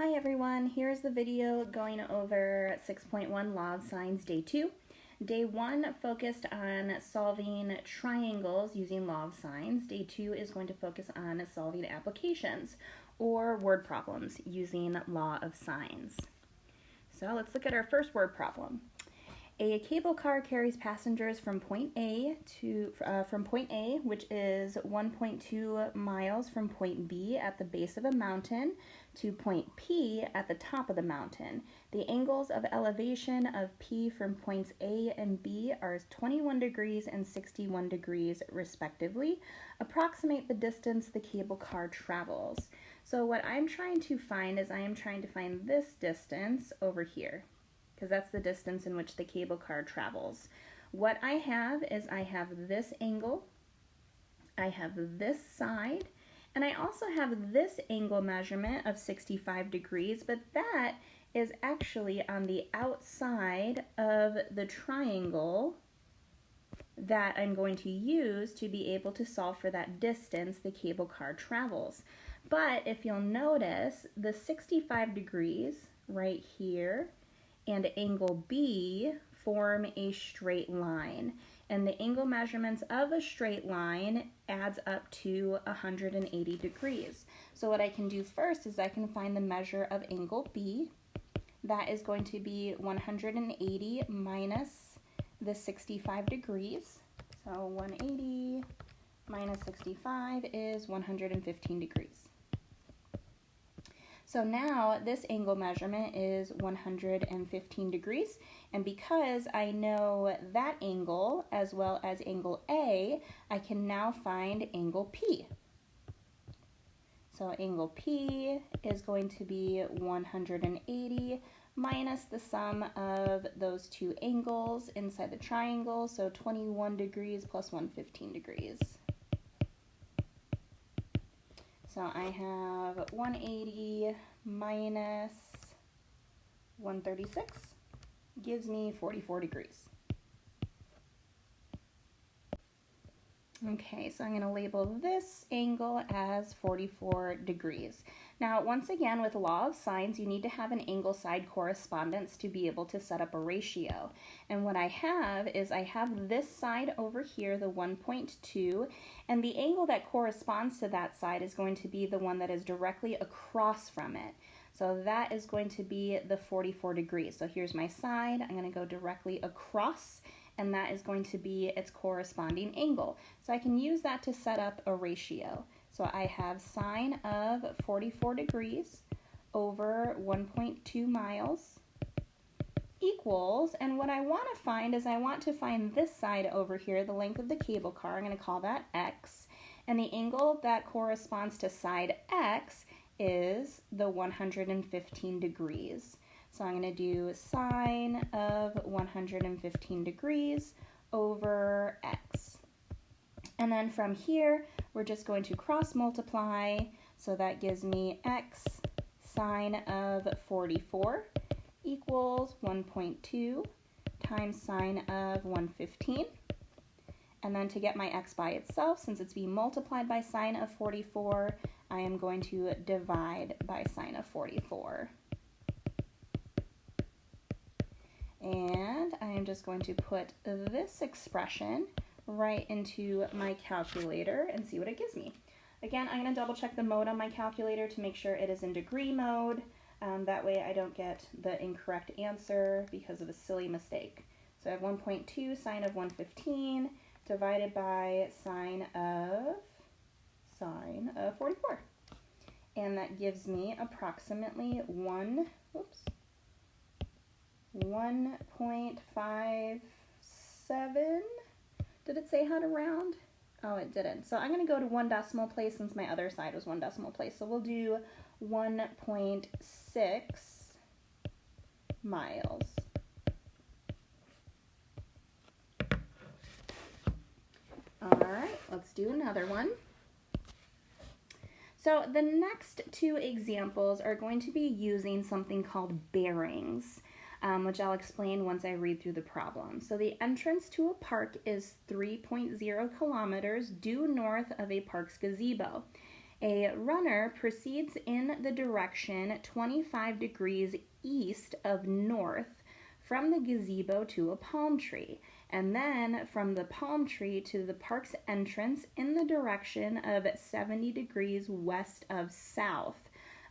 Hi everyone, here's the video going over 6.1 Law of Sines Day 2. Day 1 focused on solving triangles using Law of Sines. Day 2 is going to focus on solving applications or word problems using Law of Sines. So let's look at our first word problem. A cable car carries passengers from point A, which is 1.2 miles from point B at the base of a mountain, to point P at the top of the mountain. The angles of elevation of P from points A and B are 21 degrees and 61 degrees respectively. Approximate the distance the cable car travels. So what I'm trying to find is I am trying to find this distance over here, because that's the distance in which the cable car travels. What I have is I have this angle, I have this side, and I also have this angle measurement of 65 degrees, but that is actually on the outside of the triangle that I'm going to use to be able to solve for that distance the cable car travels. But if you'll notice, the 65 degrees right here and angle B form a straight line. And the angle measurements of a straight line adds up to 180 degrees. So what I can do first is I can find the measure of angle B. That is going to be 180 minus the 65 degrees. So 180 minus 65 is 115 degrees. So now this angle measurement is 115 degrees, and because I know that angle as well as angle A, I can now find angle P. So angle P is going to be 180 minus the sum of those two angles inside the triangle, so 21 degrees plus 115 degrees. So I have 180 minus 136 gives me 44 degrees. Okay, so I'm going to label this angle as 44 degrees. Now, once again, with Law of Sines, you need to have an angle-side correspondence to be able to set up a ratio. And what I have is I have this side over here, the 1.2, and the angle that corresponds to that side is going to be the one that is directly across from it. So that is going to be the 44 degrees. So here's my side. I'm going to go directly across, and that is going to be its corresponding angle. So I can use that to set up a ratio. So I have sine of 44 degrees over 1.2 miles equals, and what I want to find is I want to find this side over here, the length of the cable car. I'm going to call that x, and the angle that corresponds to side x is the 115 degrees. So I'm going to do sine of 115 degrees over x. And then from here, we're just going to cross multiply. So that gives me x sine of 44 equals 1.2 times sine of 115. And then to get my x by itself, since it's being multiplied by sine of 44, I am going to divide by sine of 44. And I am just going to put this expression right into my calculator and see what it gives me. Again, I'm going to double check the mode on my calculator to make sure it is in degree mode. That way I don't get the incorrect answer because of a silly mistake. So I have 1.2 sine of 115 divided by sine of 44. And that gives me approximately 1.57. Did it say how to round? Oh, it didn't. So I'm going to go to 1 decimal place since my other side was 1 decimal place. So we'll do 1.6 miles. All right, let's do another one. So the next two examples are going to be using something called bearings, which I'll explain once I read through the problem. So the entrance to a park is 3.0 kilometers due north of a park's gazebo. A runner proceeds in the direction 25 degrees east of north from the gazebo to a palm tree, and then from the palm tree to the park's entrance in the direction of 70 degrees west of south.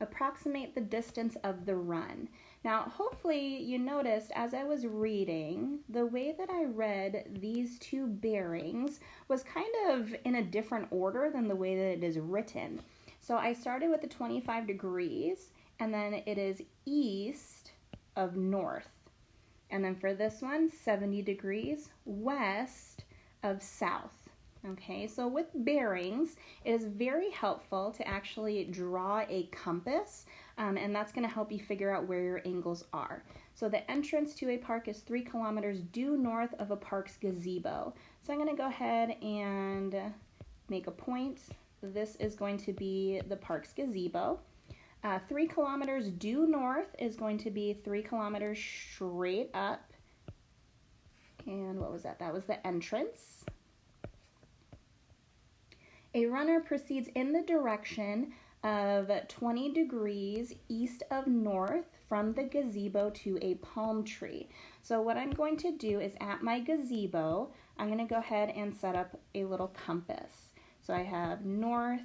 Approximate the distance of the run. Now, hopefully you noticed as I was reading, the way that I read these two bearings was kind of in a different order than the way that it is written. So I started with the 25 degrees, and then it is east of north. And then for this one, 70 degrees west of south. Okay, so with bearings, it is very helpful to actually draw a compass, and that's going to help you figure out where your angles are. So the entrance to a park is 3 kilometers due north of a park's gazebo. So I'm going to go ahead and make a point. This is going to be the park's gazebo. 3 kilometers due north is going to be 3 kilometers straight up. And what was that? That was the entrance. A runner proceeds in the direction of 20 degrees east of north from the gazebo to a palm tree. So what I'm going to do is at my gazebo, I'm going to go ahead and set up a little compass. So I have north,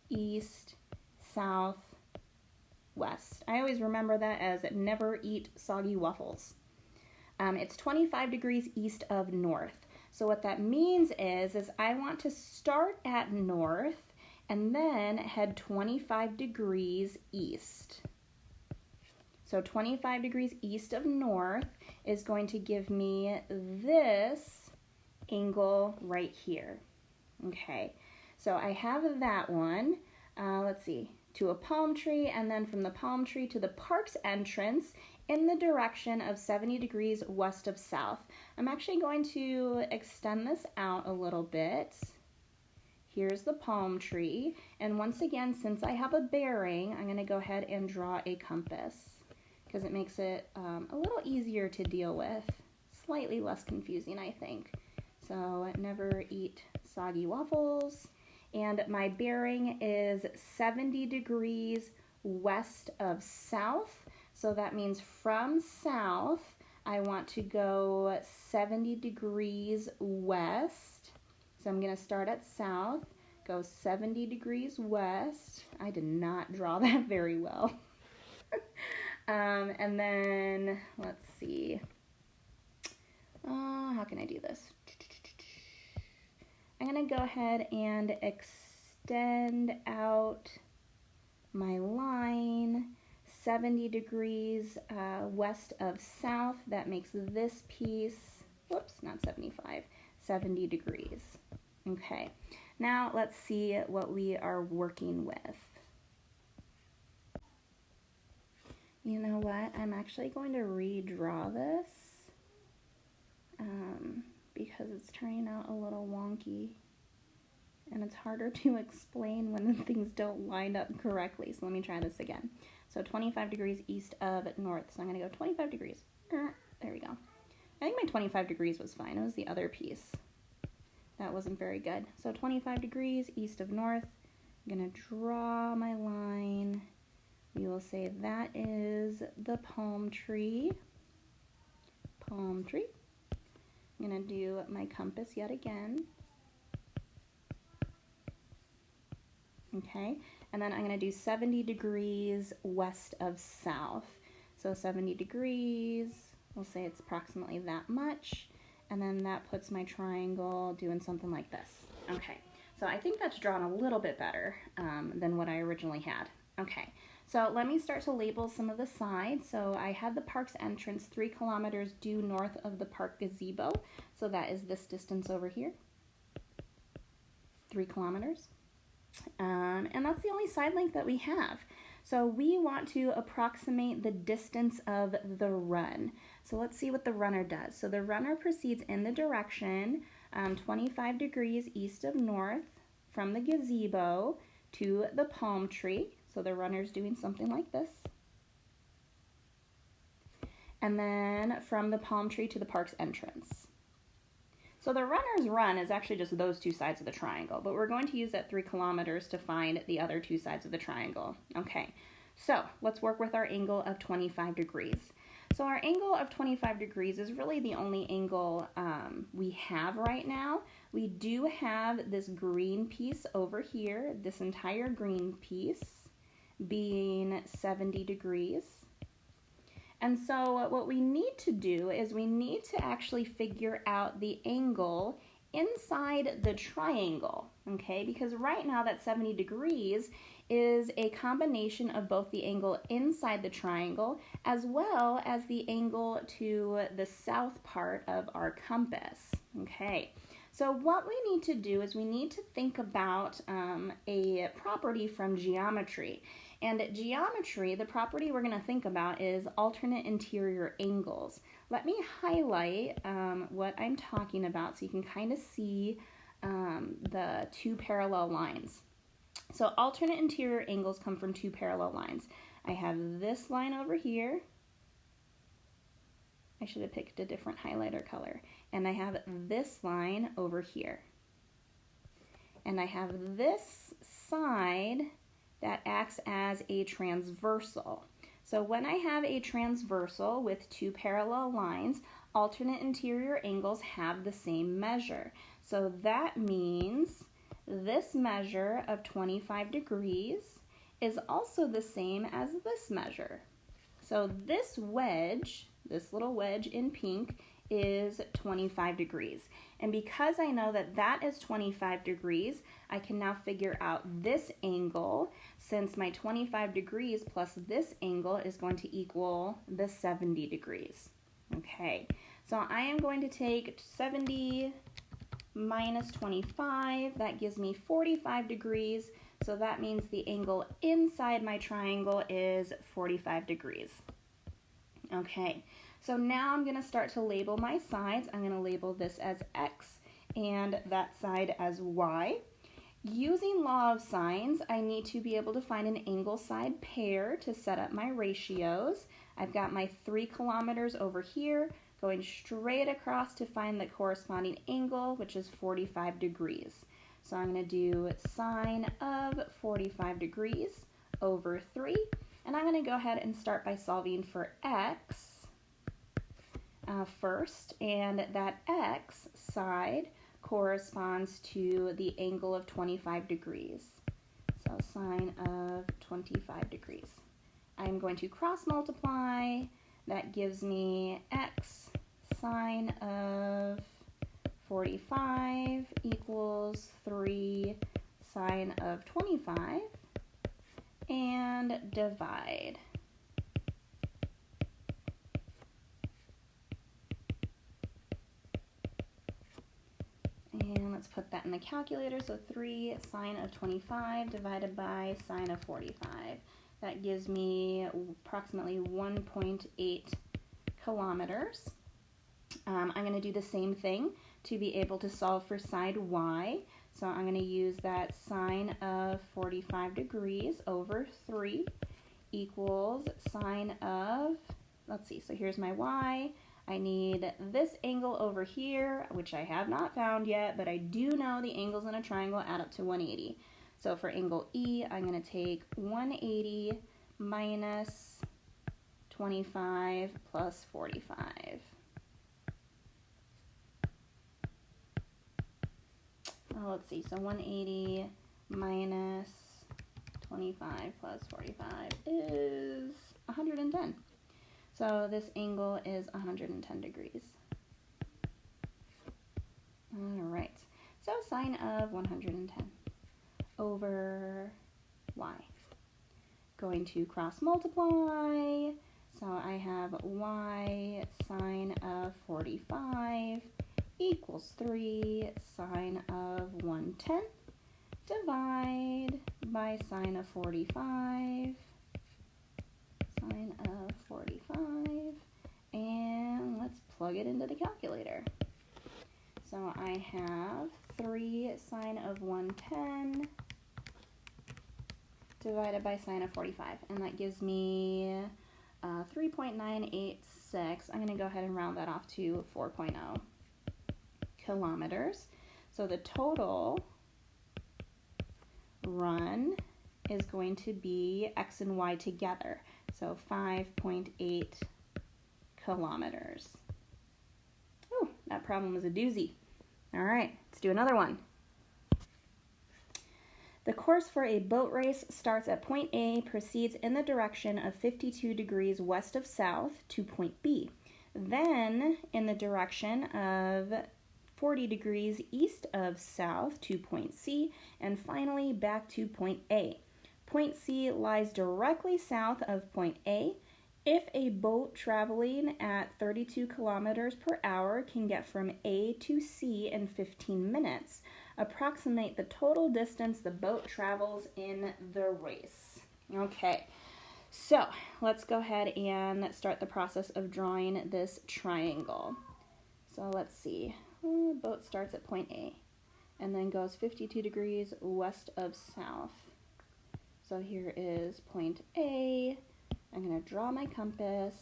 east, south, west. I always remember that as never eat soggy waffles. It's 25 degrees east of north. So what that means is I want to start at north and then head 25 degrees east. So 25 degrees east of north is going to give me this angle right here. Okay, so I have that one. Let's see, to a palm tree, and then from the palm tree to the park's entrance in the direction of 70 degrees west of south. I'm actually going to extend this out a little bit. Here's the palm tree, and once again, since I have a bearing, I'm going to go ahead and draw a compass because it makes it a little easier to deal with, slightly less confusing, I think. So never eat soggy waffles. And my bearing is 70 degrees west of south. So that means from south, I want to go 70 degrees west. So I'm going to start at south, go 70 degrees west. I did not draw that very well. And then, let's see. How can I do this? I'm going to go ahead and extend out my line 70 degrees west of south. That makes this piece, whoops, not 75, 70 degrees. Okay, now let's see what we are working with. You know what? I'm actually going to redraw this because it's turning out a little wonky and it's harder to explain when the things don't line up correctly. So let me try this again. So 25 degrees east of north. So I'm going to go 25 degrees. There we go. I think my 25 degrees was fine. It was the other piece that wasn't very good. So 25 degrees east of north. I'm going to draw my line. We will say that is the palm tree. Palm tree. I'm going to do my compass yet again. Okay, and then I'm going to do 70 degrees west of south. So 70 degrees, we'll say it's approximately that much, and then that puts my triangle doing something like this. Okay, so I think that's drawn a little bit better than what I originally had. Okay, so let me start to label some of the sides. So I had the park's entrance 3 kilometers due north of the park gazebo. So that is this distance over here, 3 kilometers. And that's the only side length that we have. So we want to approximate the distance of the run. So let's see what the runner does. So the runner proceeds in the direction 25 degrees east of north from the gazebo to the palm tree. So the runner's doing something like this. And then from the palm tree to the park's entrance. So the runner's run is actually just those two sides of the triangle, but we're going to use that 3 kilometers to find the other two sides of the triangle. Okay, so let's work with our angle of 25 degrees. So our angle of 25 degrees is really the only angle we have right now. We do have this green piece over here, this entire green piece being 70 degrees. And so what we need to do is we need to actually figure out the angle inside the triangle, okay? Because right now that 70 degrees is a combination of both the angle inside the triangle as well as the angle to the south part of our compass, okay? So what we need to do is we need to think about a property from geometry. And at geometry, the property we're going to think about is alternate interior angles. Let me highlight what I'm talking about so you can kind of see the two parallel lines. So alternate interior angles come from two parallel lines. I have this line over here. I should have picked a different highlighter color. And I have this line over here. And I have this side that acts as a transversal. So when I have a transversal with two parallel lines, alternate interior angles have the same measure. So that means this measure of 25 degrees is also the same as this measure. So this wedge, this little wedge in pink, is 25 degrees. And because I know that that is 25 degrees, I can now figure out this angle, since my 25 degrees plus this angle is going to equal the 70 degrees. Okay, so I am going to take 70 minus 25, that gives me 45 degrees, so that means the angle inside my triangle is 45 degrees. Okay, so now I'm going to start to label my sides. I'm going to label this as X and that side as Y. Using law of sines, I need to be able to find an angle side pair to set up my ratios. I've got my 3 kilometers over here, going straight across to find the corresponding angle, which is 45 degrees. So I'm going to do sine of 45 degrees over 3, and I'm going to go ahead and start by solving for X first, and that X side corresponds to the angle of 25 degrees. So sine of 25 degrees. I'm going to cross multiply. That gives me X sine of 45 equals 3 sine of 25, and divide. And let's put that in the calculator. So 3 sine of 25 divided by sine of 45. That gives me approximately 1.8 kilometers. I'm going to do the same thing to be able to solve for side Y. So I'm going to use that sine of 45 degrees over 3 equals sine of, let's see, so here's my Y. I need this angle over here, which I have not found yet, but I do know the angles in a triangle add up to 180. So for angle E, I'm going to take 180 minus 25 plus 45. Let's see, so 180 minus 25 plus 45 is 110. So this angle is 110 degrees. All right, so sine of 110 over Y. Going to cross multiply, so I have Y sine of 45 equals 3 sine of 110, divide by sine of 45, sine of 45, and let's plug it into the calculator. So I have 3 sine of 110 divided by sine of 45, and that gives me 3.986. I'm going to go ahead and round that off to 4.0. kilometers. So the total run is going to be X and Y together. So 5.8 kilometers. Oh, that problem was a doozy. All right, let's do another one. The course for a boat race starts at point A, proceeds in the direction of 52 degrees west of south to point B, then in the direction of 40 degrees east of south to point C, and finally back to point A. Point C lies directly south of point A. If a boat traveling at 32 kilometers per hour can get from A to C in 15 minutes, approximate the total distance the boat travels in the race. Okay, so let's go ahead and start the process of drawing this triangle. So let's see. Boat starts at point A and then goes 52 degrees west of south. So here is point A. I'm going to draw my compass.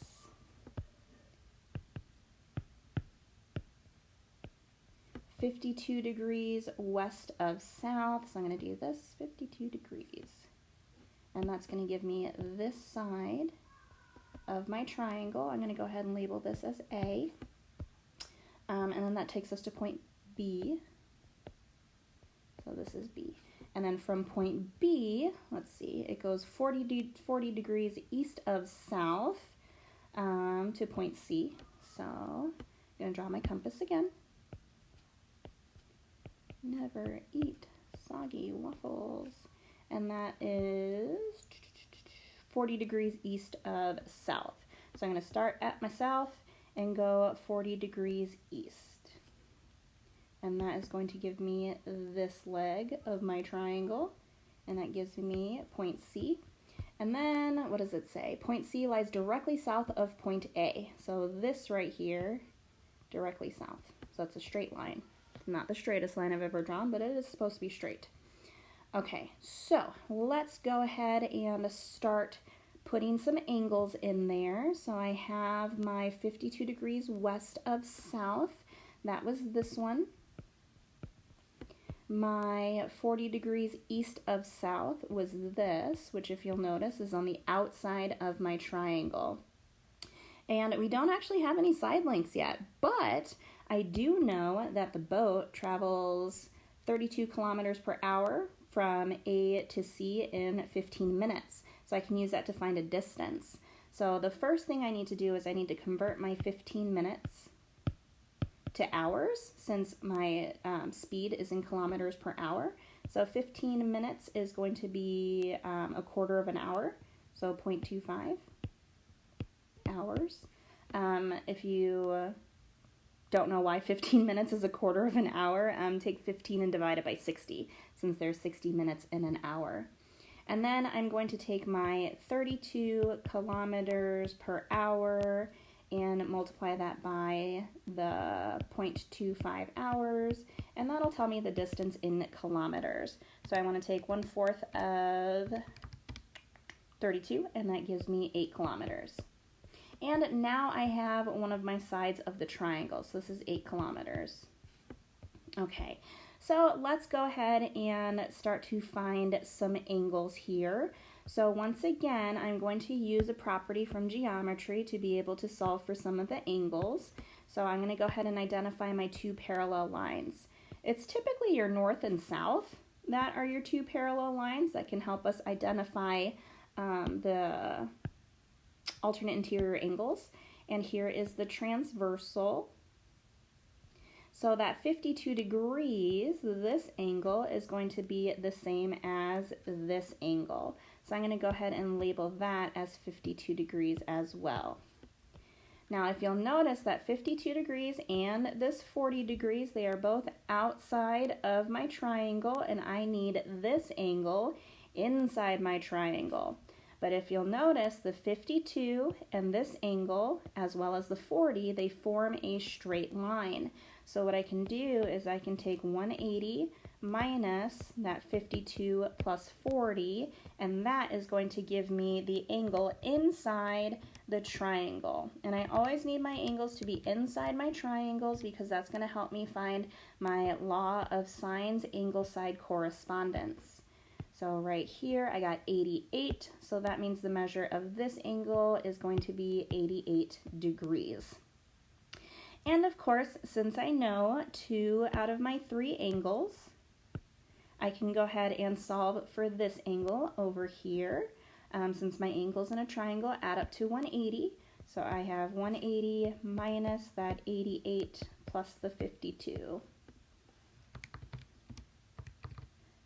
"52 degrees west of south." So I'm going to do this, 52 degrees. And that's going to give me this side of my triangle. I'm going to go ahead and label this as A. And then that takes us to point B. So this is B. And then from point B, let's see, it goes 40 degrees east of south to point C. So I'm going to draw my compass again. Never eat soggy waffles. And that is 40 degrees east of south. So I'm going to start at my south and go 40 degrees east. And that is going to give me this leg of my triangle. And that gives me point C. And then, what does it say? Point C lies directly south of point A. So this right here, directly south. So it's a straight line. Not the straightest line I've ever drawn, but it is supposed to be straight. Okay, so let's go ahead and start putting some angles in there. So I have my 52 degrees west of south. That was this one. My 40 degrees east of south was this, which if you'll notice is on the outside of my triangle. And we don't actually have any side lengths yet, but I do know that the boat travels 32 kilometers per hour from A to C in 15 minutes. So I can use that to find a distance. So the first thing I need to do is I need to convert my 15 minutes to hours, since my speed is in kilometers per hour. So 15 minutes is going to be a quarter of an hour, so 0.25 hours. If you don't know why 15 minutes is a quarter of an hour, take 15 and divide it by 60, since there's 60 minutes in an hour. And then I'm going to take my 32 kilometers per hour and multiply that by the 0.25 hours, and that'll tell me the distance in kilometers. So I want to take 1/4 of 32, and that gives me 8 kilometers. And now I have one of my sides of the triangle, so this is 8 kilometers. Okay, so let's go ahead and start to find some angles here. So once again, I'm going to use a property from geometry to be able to solve for some of the angles. So I'm going to go ahead and identify my two parallel lines. It's typically your north and south that are your two parallel lines that can help us identify the alternate interior angles. And here is the transversal. So that 52 degrees, this angle is going to be the same as this angle. So I'm going to go ahead and label that as 52 degrees as well. Now, if you'll notice that 52 degrees and this 40 degrees, they are both outside of my triangle, and I need this angle inside my triangle. But if you'll notice, the 52 and this angle, as well as the 40, they form a straight line. So what I can do is I can take 180 minus that 52 plus 40, and that is going to give me the angle inside the triangle. And I always need my angles to be inside my triangles because that's going to help me find my law of sines angle side correspondence. So right here I got 88, so that means the measure of this angle is going to be 88 degrees. And of course, since I know 2 out of my 3 angles, I can go ahead and solve for this angle over here. Since my angles in a triangle add up to 180, so I have 180 minus that 88 plus the 52.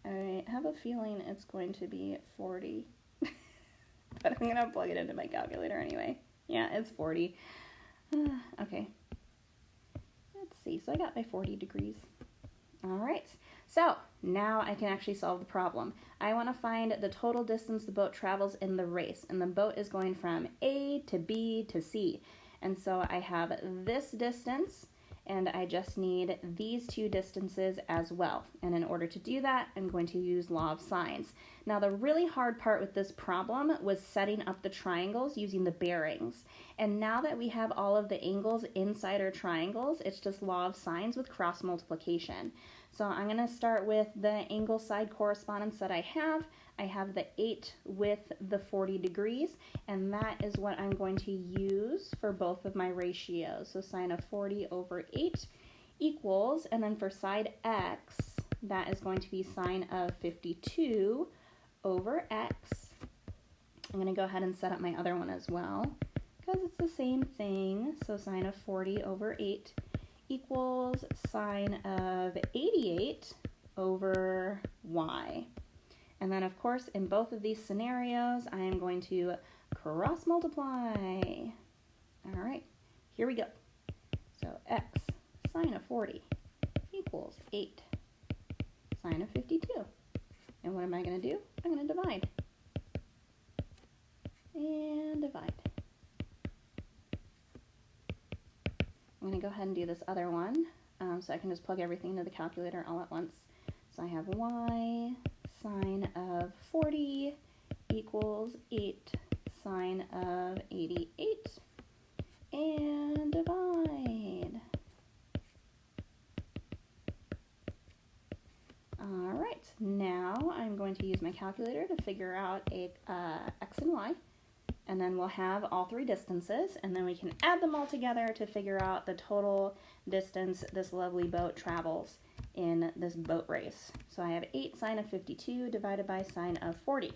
I have a feeling it's going to be 40, but I'm going to plug it into my calculator anyway. Yeah, it's 40. Okay. Let's see, so I got my 40 degrees. All right, so now I can actually solve the problem. I want to find the total distance the boat travels in the race, and the boat is going from A to B to C. And so I have this distance, and I just need these 2 distances as well. And in order to do that, I'm going to use law of sines. Now, the really hard part with this problem was setting up the triangles using the bearings. And now that we have all of the angles inside our triangles, it's just law of sines with cross multiplication. So I'm going to start with the angle side correspondence that I have. I have the 8 with the 40 degrees, and that is what I'm going to use for both of my ratios. So sine of 40 over 8 equals, and then for side x, that is going to be sine of 52 over x. I'm going to go ahead and set up my other one as well, because it's the same thing. So sine of 40 over 8 equals sine of 88 over y. And then, of course, in both of these scenarios, I am going to cross multiply. All right, here we go. So x sine of 40 equals 8 sine of 52. And what am I going to do? I'm going to divide. And divide. I'm going to go ahead and do this other one, so I can just plug everything into the calculator all at once. So I have y sine of 40 equals 8 sine of 88, and divide. All right, now I'm going to use my calculator to figure out x and y, and then we'll have all 3 distances, and then we can add them all together to figure out the total distance this lovely boat travels in this boat race. So I have 8 sine of 52 divided by sine of 40.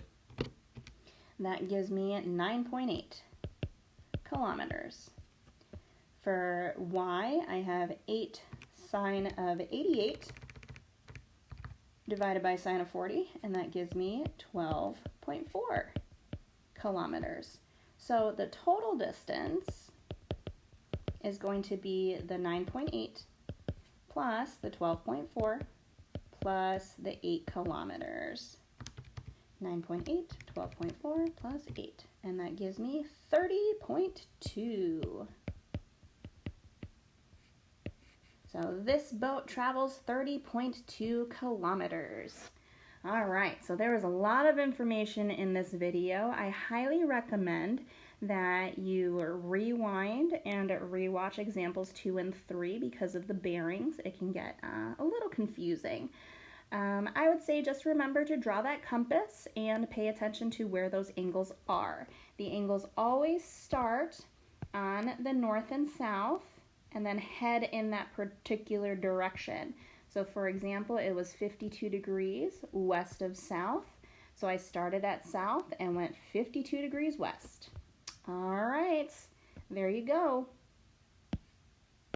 That gives me 9.8 kilometers. For y, I have 8 sine of 88 divided by sine of 40, and that gives me 12.4 kilometers. So the total distance is going to be the 9.8 plus the 12.4 plus the 8 kilometers. 9.8, 12.4 plus 8, and that gives me 30.2. So this boat travels 30.2 kilometers. All right, so there was a lot of information in this video. I highly recommend that you rewind and rewatch examples 2 and 3 because of the bearings. It can get a little confusing. I would say just remember to draw that compass and pay attention to where those angles are. The angles always start on the north and south and then head in that particular direction. So for example, it was 52 degrees west of south. So I started at south and went 52 degrees west. All right, there you go.